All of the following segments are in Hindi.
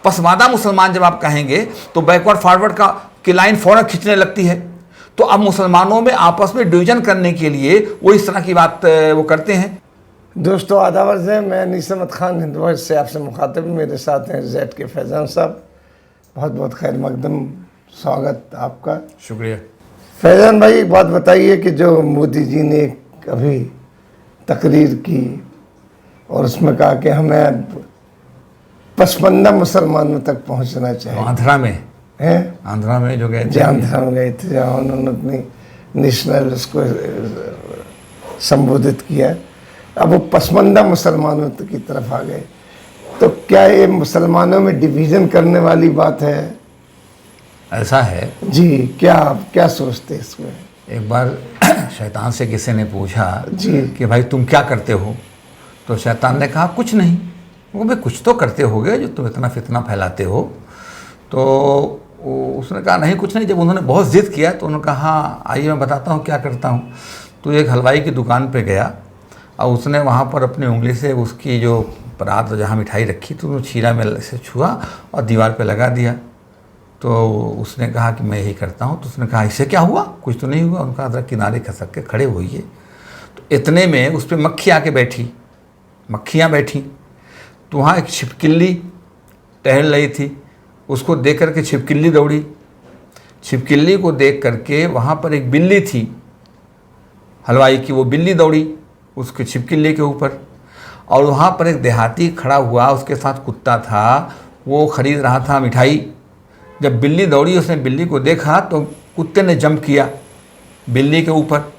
पसमादा मुसलमान जब आप कहेंगे तो बैकवर्ड फॉरवर्ड की लाइन फौरन खींचने लगती है। तो अब मुसलमानों में आपस में डिवीजन करने के लिए वो इस तरह की बात वो करते हैं। दोस्तों आदाब अर्ज़ है, मैं अनीस अहमद खान हिंदुस्तान से आपसे मुखातिब। मेरे साथ हैं जेड के फैज़ान साहब। बहुत बहुत खैर मकदम स्वागत आपका। शुक्रिया। फैज़ान भाई, एक बात बताइए कि जो मोदी जी ने अभी तकरीर की और उसमें कहा कि हमें पसमानदा मुसलमानों तक पहुंचना चाहिए। आंध्रा में हैं, आंध्रा में जो गए थे, आंध्रा में गए थे, जहाँ उन्होंने अपनी नेशनल उसको संबोधित किया। अब वो पसमानदा मुसलमानों की तरफ आ गए, तो क्या ये मुसलमानों में डिवीज़न करने वाली बात है? ऐसा है जी, क्या आप क्या सोचते हैं इसमें? एक बार शैतान से किसी ने पूछा जी कि भाई तुम क्या करते हो, तो शैतान ने कहा कुछ नहीं। वो भाई कुछ तो करते होगे जो तुम इतना फितना फैलाते हो। तो उसने कहा नहीं कुछ नहीं। जब उन्होंने बहुत ज़िद किया तो उन्होंने कहा हाँ आइए मैं बताता हूँ क्या करता हूँ। तो एक हलवाई की दुकान पे गया और उसने वहाँ पर अपनी उंगली से उसकी जो परात जहाँ मिठाई रखी तो उसने छीरा में से छुआ और दीवार पे लगा दिया। तो उसने कहा कि मैं यही करता हूँ। तो उसने कहा इससे क्या हुआ, कुछ तो नहीं हुआ। उनका ज़रा किनारे खसक के खड़े होइए। तो इतने में उस पर मक्खी आके बैठी, मक्खियाँ बैठी। तो वहाँ एक छिपकली टहल रही थी, उसको देख करके छिपकली दौड़ी। छिपकली को देख करके वहाँ पर एक बिल्ली थी हलवाई की, वो बिल्ली दौड़ी उसके छिपकली के ऊपर। और वहाँ पर एक देहाती खड़ा हुआ, उसके साथ कुत्ता था, वो खरीद रहा था मिठाई। जब बिल्ली दौड़ी उसने बिल्ली को देखा तो कुत्ते ने जंप किया बिल्ली के ऊपर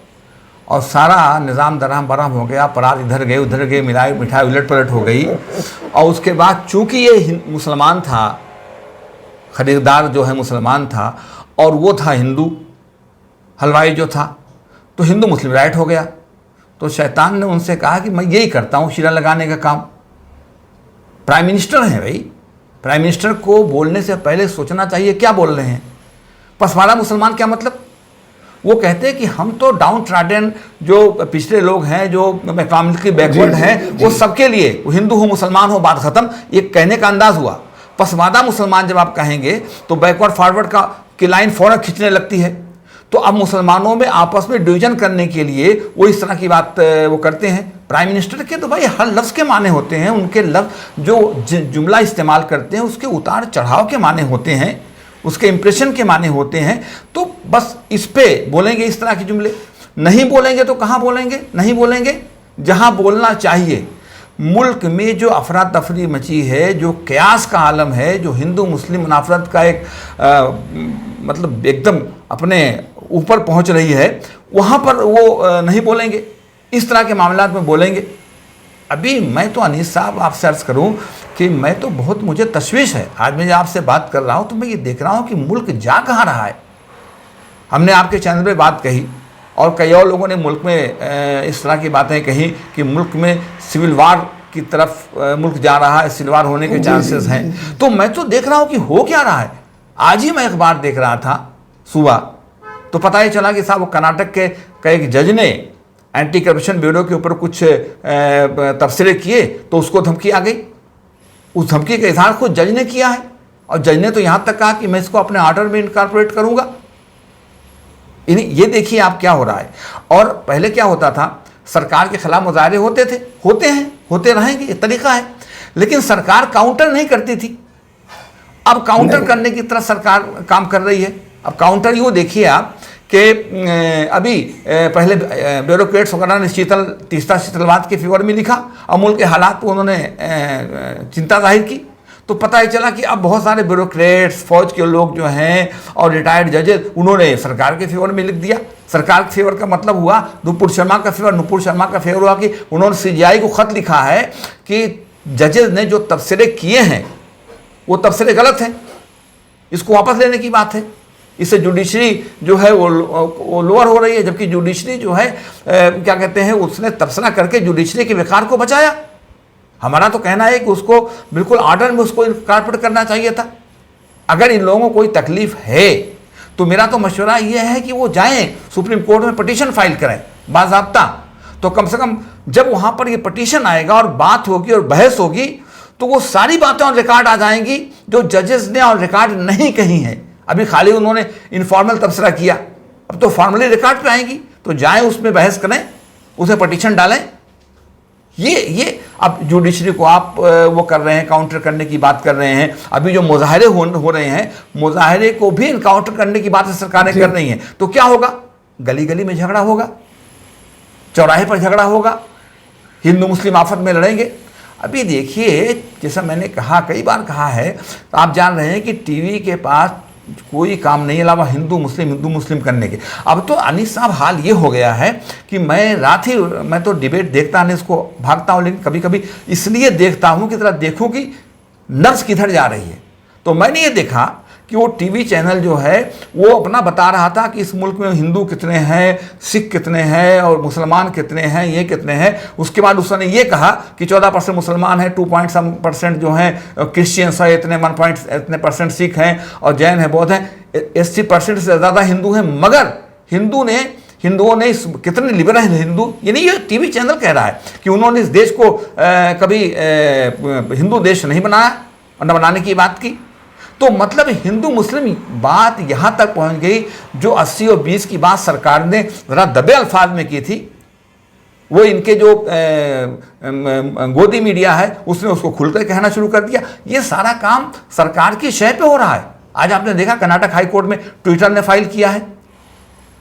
और सारा निज़ाम दराम बराम हो गया। परात इधर गए उधर गए, मिठाई उलट पलट हो गई। और उसके बाद चूँकि ये मुसलमान था, ख़रीदार जो है मुसलमान था और वो था हिंदू, हलवाई जो था, तो हिंदू मुस्लिम राइट हो गया। तो शैतान ने उनसे कहा कि मैं यही करता हूँ शीरा लगाने का काम। प्राइम मिनिस्टर हैं भाई, प्राइम मिनिस्टर को बोलने से पहले सोचना चाहिए क्या बोल रहे हैं। पसमानदा मुसलमान क्या मतलब? वो कहते हैं कि हम तो डाउन ट्राडन जो पिछड़े लोग हैं, जो इकोनॉमिकली बैकवर्ड हैं, वो सबके लिए, वो हिंदू हो मुसलमान हो बात ख़त्म। ये कहने का अंदाज़ हुआ। पसमानदा मुसलमान जब आप कहेंगे तो बैकवर्ड फॉरवर्ड की लाइन फौरन खींचने लगती है। तो अब मुसलमानों में आपस में डिवीजन करने के लिए वो इस तरह की बात वो करते हैं। प्राइम मिनिस्टर के तो भाई हर लफ्ज़ के माने होते हैं, उनके लफ्ज़ जो जुमला इस्तेमाल करते हैं उसके उतार चढ़ाव के माने होते हैं, उसके इम्प्रेशन के माने होते हैं। तो बस इस पे बोलेंगे इस तरह के जुमले, नहीं बोलेंगे तो कहाँ बोलेंगे? नहीं बोलेंगे जहाँ बोलना चाहिए। मुल्क में जो अफरा तफरी मची है, जो कयास का आलम है, जो हिंदू मुस्लिम मुनाफरत का एक मतलब एकदम अपने ऊपर पहुंच रही है, वहाँ पर वो नहीं बोलेंगे, इस तरह के मामलात में बोलेंगे। अभी मैं तो अनीस साहब आपसे अर्ज़ करूं कि मैं तो बहुत मुझे तशवीश है। आज मैं आपसे बात कर रहा हूं तो मैं ये देख रहा हूं कि मुल्क जा कहाँ रहा है। हमने आपके चैनल पे बात कही और कई और लोगों ने मुल्क में इस तरह की बातें कही कि मुल्क में सिविल वार की तरफ मुल्क जा रहा है, सिविल वार होने के चांसेस हैं। तो मैं तो देख रहा हूँ कि हो क्या रहा है। आज ही मैं अखबार देख रहा था सुबह, तो पता ही चला कि साहब वो कर्नाटक के एक जज ने एंटी करप्शन ब्यूरो के ऊपर कुछ तबसरे किए तो उसको धमकी आ गई। उस धमकी का इजहार खुद जज ने किया है और जज ने तो यहाँ तक कहा कि मैं इसको अपने ऑर्डर में इनकॉर्पोरेट करूँगा। ये देखिए आप क्या हो रहा है। और पहले क्या होता था, सरकार के खिलाफ मुजाहरे होते थे, होते हैं, होते रहेंगे, ये तरीका है। लेकिन सरकार काउंटर नहीं करती थी। अब काउंटर करने की तरफ सरकार काम कर रही है। अब काउंटर यूँ देखिए आप कि अभी पहले ब्यूरोक्रेट्स वगैरह ने तीसरा शीतलवाद के फेवर में लिखा और मुल्क के हालात पर उन्होंने चिंता जाहिर की। तो पता ही चला कि अब बहुत सारे ब्यूरोक्रेट्स, फौज के लोग जो हैं और रिटायर्ड जजेस, उन्होंने सरकार के फेवर में लिख दिया। सरकार के फेवर का मतलब हुआ नुपुर शर्मा का फेवर। नुपुर शर्मा का फेवर हुआ कि उन्होंने सीजीआई को ख़त लिखा है कि जजेस ने जो तबसरे किए हैं वो तबसरे गलत हैं, इसको वापस लेने की बात है। इससे जुडिशरी जो है वो लोअर हो रही है, जबकि जुडिशरी जो है क्या कहते हैं, उसने तबसरा करके जुडिशरी के विकार को बचाया। हमारा तो कहना है कि उसको बिल्कुल ऑर्डर में उसको इनकॉर्पोरेट करना चाहिए था। अगर इन लोगों को कोई तकलीफ है तो मेरा तो मशवरा ये है कि वो जाएं सुप्रीम कोर्ट में पटिशन फाइल करें बाज़ाब्ता। तो कम से कम जब वहाँ पर ये पटिशन आएगा और बात होगी और बहस होगी तो वो सारी बातें ऑन रिकॉर्ड आ जाएंगी जो जजेस ने ऑन रिकॉर्ड नहीं कही हैं। अभी खाली उन्होंने इनफॉर्मल तबसरा किया, अब तो फॉर्मली रिकॉर्ड पे आएंगी, तो जाएं उसमें बहस करें, उसे पटिशन डालें। ये अब जुडिशरी को आप वो कर रहे हैं, काउंटर करने की बात कर रहे हैं। अभी जो मुजाहरे हो रहे हैं, मुजाहरे को भी इनकाउंटर करने की बात सरकारें कर रही हैं। तो क्या होगा? गली गली में झगड़ा होगा, चौराहे पर झगड़ा होगा, हिंदू मुस्लिम आपस में लड़ेंगे। अभी देखिए, जैसा मैंने कहा, कई बार कहा है, तो आप जान रहे हैं कि टीवी के पास कोई काम नहीं अलावा हिंदू मुस्लिम करने के। अब तो अनीस साहब हाल ये हो गया है कि मैं तो डिबेट देखता नहीं, इसको भागता हूँ, लेकिन कभी कभी इसलिए देखता हूँ कि जरा देखूँ कि नब्ज किधर जा रही है। तो मैंने ये देखा कि वो टीवी चैनल जो है वो अपना बता रहा था कि इस मुल्क में हिंदू कितने हैं, सिख कितने हैं और मुसलमान कितने हैं, ये कितने हैं। उसके बाद उसने ये कहा कि 14% मुसलमान हैं, 2% जो हैं क्रिश्चियंस है, इतने परसेंट सिख हैं और जैन है, बौद्ध हैं, 80% से ज़्यादा हिंदू हैं। मगर हिंदुओं ने कितने लिबरल हैं हिंदू, यानी ये टीवी चैनल कह रहा है कि उन्होंने इस देश को कभी हिंदू देश नहीं बनाया और न बनाने की बात की। तो मतलब हिंदू मुस्लिम बात यहाँ तक पहुँच गई, जो 80 और 20 की बात सरकार ने ज़रा दबे अल्फाज में की थी, वो इनके जो गोदी मीडिया है उसने उसको खुलकर कहना शुरू कर दिया। ये सारा काम सरकार की शय पे हो रहा है। आज आपने देखा कर्नाटक हाई कोर्ट में ट्विटर ने फाइल किया है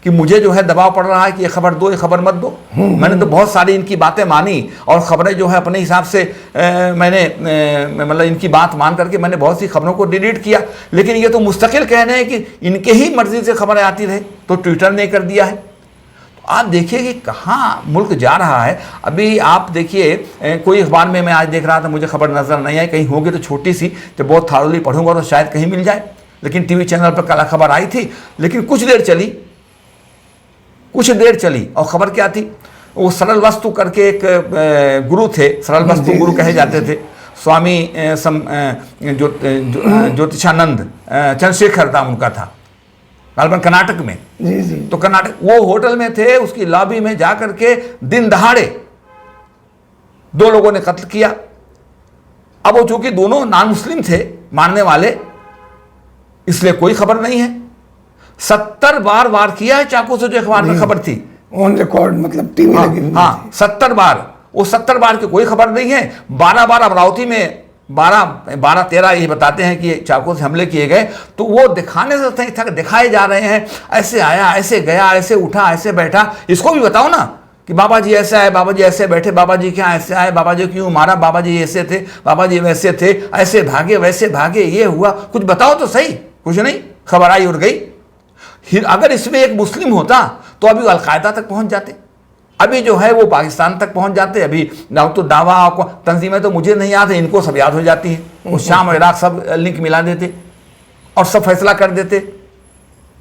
कि मुझे जो है दबाव पड़ रहा है कि ये खबर दो, ये खबर मत दो। मैंने तो बहुत सारी इनकी बातें मानी और खबरें जो है अपने हिसाब से मतलब इनकी बात मान करके मैंने बहुत सी खबरों को डिलीट किया। लेकिन ये तो मुस्तकिल कह रहे हैं कि इनके ही मर्जी से खबरें आती रहे, तो ट्विटर ने कर दिया है। तो आप देखिए कि कहाँ मुल्क जा रहा है। अभी आप देखिए, कोई अखबार में मैं आज देख रहा था, मुझे खबर नजर नहीं आई, कहीं होगी तो छोटी सी, जब बहुत थारोली पढ़ूंगा तो शायद कहीं मिल जाए। लेकिन टीवी चैनल पर कल खबर आई थी, लेकिन कुछ देर चली और खबर क्या थी? वो सरल वस्तु करके एक गुरु थे, सरल वस्तु गुरु कहे जाते थे, स्वामी ज्योतिषानंद चंद्रशेखर नाम उनका था, कर्नाटक में। जी। तो कर्नाटक वो होटल में थे, उसकी लॉबी में जा करके दिन दहाड़े 2 लोगों ने कत्ल किया। अब वो चूंकि दोनों नॉन मुस्लिम थे, मानने वाले, इसलिए कोई खबर नहीं है। 70 बार वार किया है चाकू से, जो अखबार में खबर थी ऑन रिकॉर्ड, मतलब टीवी लगी हुई। हाँ, 70 बार। वो 70 बार की कोई खबर नहीं है। 12 बार अमरावती में 12-13 ये बताते हैं कि चाकू से हमले किए गए। तो वो दिखाने से दिखाए जा रहे हैं, ऐसे आया, ऐसे गया, ऐसे उठा, ऐसे बैठा। इसको भी बताओ ना कि बाबा जी ऐसे आए, बाबा जी ऐसे बैठे, बाबा जी क्या ऐसे आए, बाबा जी क्यों मारा, बाबा जी ऐसे थे, बाबा जी वैसे थे, ऐसे भागे वैसे भागे, ये हुआ, कुछ बताओ तो सही। कुछ नहीं, खबर आई और गई। अगर इसमें एक मुस्लिम होता तो अभी अलकायदा तक पहुंच जाते, अभी जो है वो पाकिस्तान तक पहुंच जाते। अभी तो दावा तंजीमें तो मुझे नहीं याद है, इनको सब याद हो जाती हैं। वो शाम और इराक सब लिंक मिला देते और सब फैसला कर देते।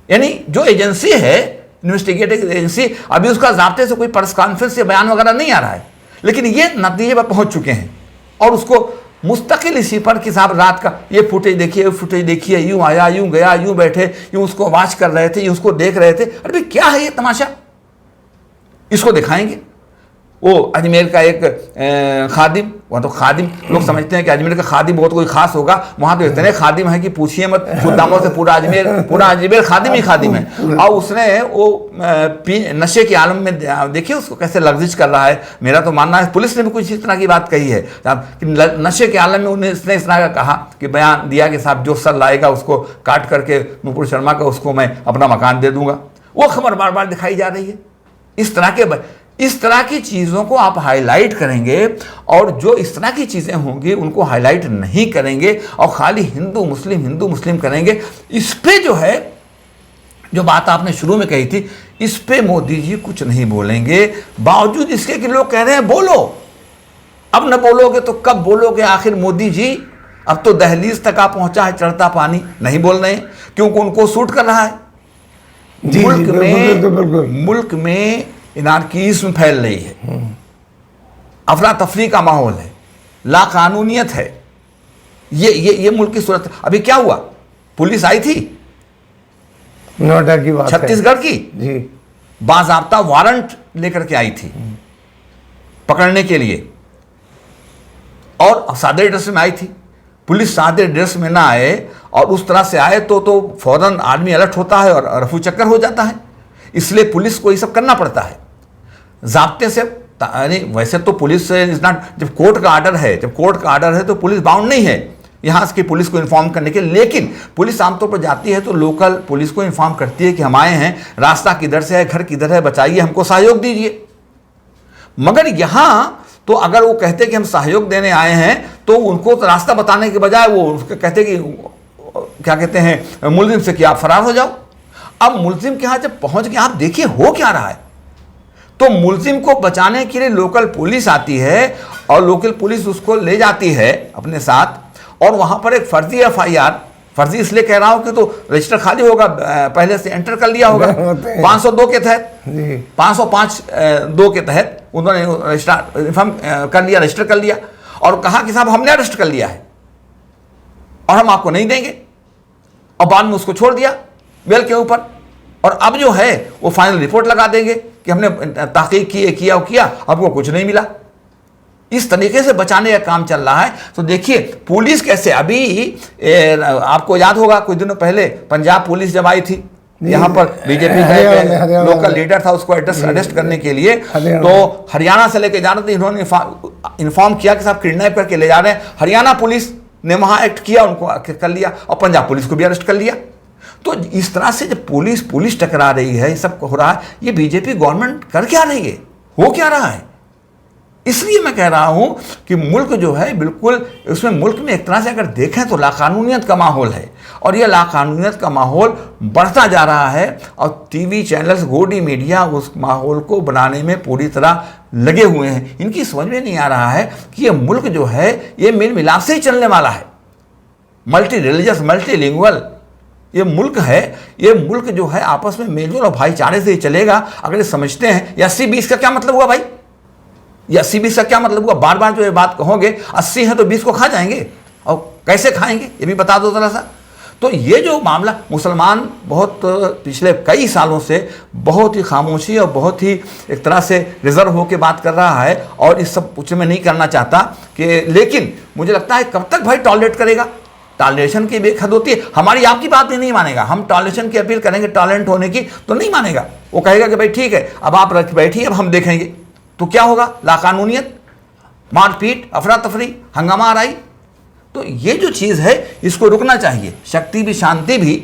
यानी जो एजेंसी है, इन्वेस्टिगेटिव एजेंसी, अभी उसका ज़ाब्ते से कोई प्रेस कॉन्फ्रेंस या बयान वगैरह नहीं आ रहा है, लेकिन ये नतीजे पर पहुंच चुके हैं और उसको मुस्तकिल इसी पर कि साहब रात का ये फुटेज देखिए, यूं आया, यूं गया, यूं बैठे, यूं उसको वॉच कर रहे थे, यूं उसको देख रहे थे। अरे भाई क्या है ये तमाशा? इसको दिखाएंगे। वो अजमेर का एक खादिम, वहाँ तो खादिम लोग समझते हैं कि अजमेर का खादिम बहुत कोई खास होगा, वहाँ तो इतने खादिम हैं कि पूछिए मत। खुदामों से पूरा अजमेर खादिम ही खादिम है। और उसने वो नशे के आलम में देखिए उसको कैसे लग्जिश कर रहा है। मेरा तो मानना है पुलिस ने भी कुछ इस तरह की बात कही है कि नशे के आलम में उसने इस तरह का कहा कि बयान दिया कि साहब जो सर लाएगा उसको काट करके नुपुर शर्मा का, उसको मैं अपना मकान दे दूंगा। वो खबर बार बार दिखाई जा रही है। इस तरह की चीज़ों को आप हाईलाइट करेंगे और जो इस तरह की चीज़ें होंगी उनको हाईलाइट नहीं करेंगे और खाली हिंदू मुस्लिम करेंगे। इस पे जो है, जो बात आपने शुरू में कही थी, इस पे मोदी जी कुछ नहीं बोलेंगे, बावजूद इसके कि लोग कह रहे हैं बोलो। अब न बोलोगे तो कब बोलोगे आखिर मोदी जी? अब तो दहलीज तक आप पहुंचा है चढ़ता पानी, नहीं बोल रहे हैं क्योंकि उनको सूट कर रहा है। मुल्क में इनारकीज़्म फैल रही है, अफरा तफरी का माहौल है, लाकानूनियत है। ये मुल्क की सूरत। अभी क्या हुआ? पुलिस आई थी नोएडा की बात, छत्तीसगढ़ की जी, बाज़ाब्ता वारंट लेकर के आई थी पकड़ने के लिए। और सादे ड्रेस में आई थी। पुलिस सादे ड्रेस में ना आए और उस तरह से आए तो फौरन आदमी अलर्ट होता है और रफू चक्कर हो जाता है। इसलिए पुलिस को ये सब करना पड़ता है ज़ाब्ते से। वैसे तो पुलिस इज नॉट, जब कोर्ट का आर्डर है तो पुलिस बाउंड नहीं है यहाँ की पुलिस को इन्फॉर्म करने के, लेकिन पुलिस आमतौर पर जाती है तो लोकल पुलिस को इन्फॉर्म करती है कि हम आए हैं, रास्ता किधर से है, घर किधर है, बताइए, हमको सहयोग दीजिए। मगर यहाँ तो अगर वो कहते कि हम सहयोग देने आए हैं तो उनको तो रास्ता बताने के बजाय वो कहते कि क्या कहते हैं, मुलजिम से कि आप फरार हो जाओ। अब मुलजिम के यहाँ जब पहुँच गए, आप देखिए हो क्या रहा है। तो मुलजिम को बचाने के लिए लोकल पुलिस आती है और लोकल पुलिस उसको ले जाती है अपने साथ, और वहाँ पर एक फर्जी FIR, फर्जी इसलिए कह रहा हूँ कि तो रजिस्टर खाली होगा, पहले से एंटर कर लिया होगा 502 के तहत, 505(2) के तहत उन्होंने रजिस्टर इन्फॉर्म कर लिया, रजिस्टर कर लिया और कहा कि साहब हमने अरेस्ट कर लिया है और हम आपको नहीं देंगे, और बाद में उसको छोड़ दिया बेल के ऊपर। और अब जो है वो फाइनल रिपोर्ट लगा देंगे कि हमने तहकीक किया, आपको कुछ नहीं मिला। इस तरीके से बचाने का काम चल रहा है। तो देखिए पुलिस कैसे, अभी आपको याद होगा कुछ दिनों पहले पंजाब पुलिस जब आई थी यहाँ पर, बीजेपी का लोकल लीडर था, उसको अरेस्ट करने के लिए, तो हरियाणा से लेके जा रहे थे, इन्होंने इन्फॉर्म किया कि साहब किडनैप करके ले जा रहे हैं। हरियाणा पुलिस ने वहाँ एक्ट किया, उनको कर लिया, और पंजाब पुलिस को भी अरेस्ट कर लिया। तो इस तरह से जब पुलिस टकरा रही है, ये सब हो रहा है, ये बीजेपी गवर्नमेंट कर क्या रही है, हो क्या रहा है। इसलिए मैं कह रहा हूं कि मुल्क जो है बिल्कुल, उसमें मुल्क में एक तरह से अगर देखें तो लाकानूनियत का माहौल है, और यह लाकानूनियत का माहौल बढ़ता जा रहा है, और टीवी चैनल्स, गोदी मीडिया उस माहौल को बनाने में पूरी तरह लगे हुए हैं। इनकी समझ में नहीं आ रहा है कि ये मुल्क जो है ये मेल मिलाप से ही चलने वाला है, मल्टी रिलीजियस, मल्टीलिंगुअल ये मुल्क है। ये मुल्क जो है आपस में मेलजोल और भाईचारे से ही चलेगा। अगर ये समझते हैं, 80-20 का क्या मतलब हुआ भाई, ये 80-20 का क्या मतलब हुआ, बार बार जो ये बात कहोगे 80 है तो 20 को खा जाएंगे, और कैसे खाएंगे ये भी बता दो जरा सा। तो ये जो मामला, मुसलमान बहुत पिछले कई सालों से बहुत ही खामोशी और बहुत ही एक तरह से रिजर्व होकर बात कर रहा है, और इस सब कुछ में नहीं करना चाहता कि, लेकिन मुझे लगता है कब तक भाई टॉलरेट करेगा। टॉलरेशन की भी एक हद होती है, हमारी आपकी बात भी नहीं मानेगा। हम टॉलरेशन की अपील करेंगे टॉलरेंट होने की तो नहीं मानेगा, वो कहेगा कि भाई ठीक है अब आप रख बैठिए, अब हम देखेंगे। तो क्या होगा, लाकानूनियत, मारपीट, अफरा तफरी, हंगामा आराई। तो ये जो चीज़ है इसको रुकना चाहिए। शक्ति भी शांति भी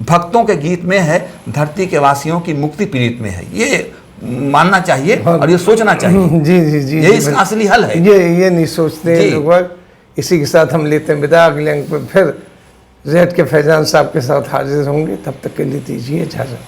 भक्तों के गीत में है, धरती के वासियों की मुक्ति पीड़ित में है, ये मानना चाहिए और ये सोचना चाहिए। जी जी जी, ये इसका असली हल है। ये नहीं सोचते लोग। इसी के साथ हम लेते हैं विदा, अगले अंक पर फिर जेड के फैजान साहब के साथ हाजिर होंगे। तब तक के लिए दीजिए इजाज़त।